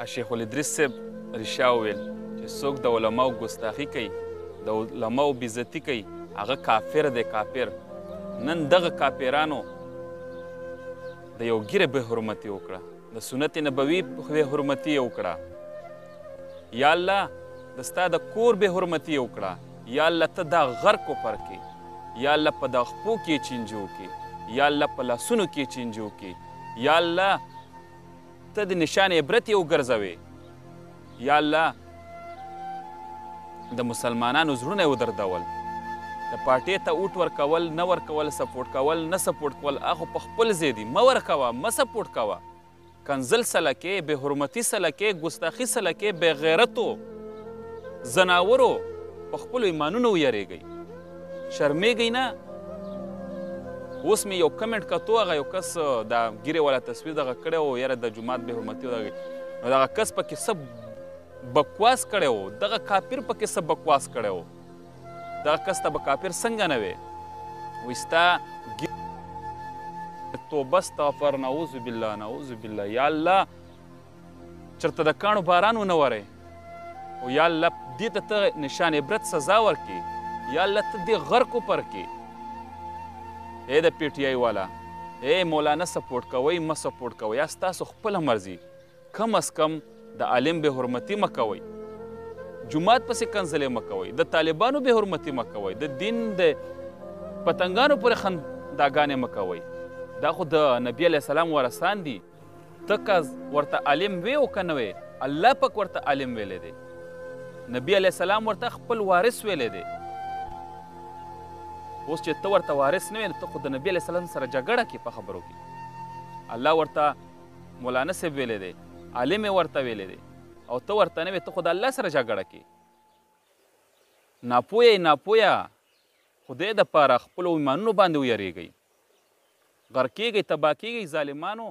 شیخ الادریس صاحب رښتیا وویل چې څوک د علماو ګستاخي کوي د علماو بېزتي کوي هغه کافر دی کافر. نن دغه کافرانو د یو ګیره بې حرمتي وکړه، د سنت نبوي بې حرمتي یې وکړه. یا الله د ستا د کور بې حرمتي یې وکړه. یا الله ته دا غر کوپر کې، یا الله په دا خپو کې چینجو کې، یا الله په لاسونو کې چینجو کې، یا الله ته د نشان عبرت یې وګرځوې. یا الله د مسلمانانو زړونه یې ودردول. د پارټۍ ته اوټ ورکول نه ورکول، سپورټ کول نه سپورټ کول، هغه په خپل ځای دي. مه ورکوه، مه سپورټ کوه. کنزل سله کې، بې حرمتي سله کې، ګستاخي سله کې، بې غیرتو زناورو په خپلو ایمانونو ویریږئ، شرمېږئ نه. اوس مې یو کمنټ کتو، هغه یو کس دا ګیرې والا تصویر دغه کړی و، یاره د جومات بې حرمتي نو دغه کس پکې څه بکواس کړی و، دغه کافر پکې څه بکواس کړی و. دغه کس ته به کافر څنګه نه وې؟ وایي ستا توبه استغفر، نعوذ بالله نعوذ بالله. یا الله چېرته د کاڼو باران ونه وری، او یا الله دې ته ته نشان عبرت سزا ورکړي. یا الله ته دې غر کوپر کړي. ای د پی ټی آی والا، ای مولانا سپورټ کوئ مه سپورټ کوئ، یا ستاسو خپله مرضي. کم از کم د عالم بې حرمتي مه کوئ، جومات پسې کنځلې مه کوئ، د طالبانو بې حرمتي مه کوئ، د دین د پتنګانو پورې خنداګانې مه کوئ. دا خو د نبي علیه السلام ورثان دي. ته که ورته عالم وې او که نه وې، الله پاک ورته عالم ویلی دی. نبي علیه السلام ورته خپل وارث ویلی دی. اوس چې ته ورته وارث نه وې، نو ته خو د نبي علیه السلام سره جګړه کې په خبرو کې. الله ورته مولانا صاحب ویلی دی، عالم یې ورته ویلی دی، او ته ورته نه وې، ته خو د الله سره جګړه کې. ناپویه یې ناپویه، خدای دپاره خپلو ایمانونو باندې ویریږئ. غر کېږئ، تباه کېږئ ظالمانو.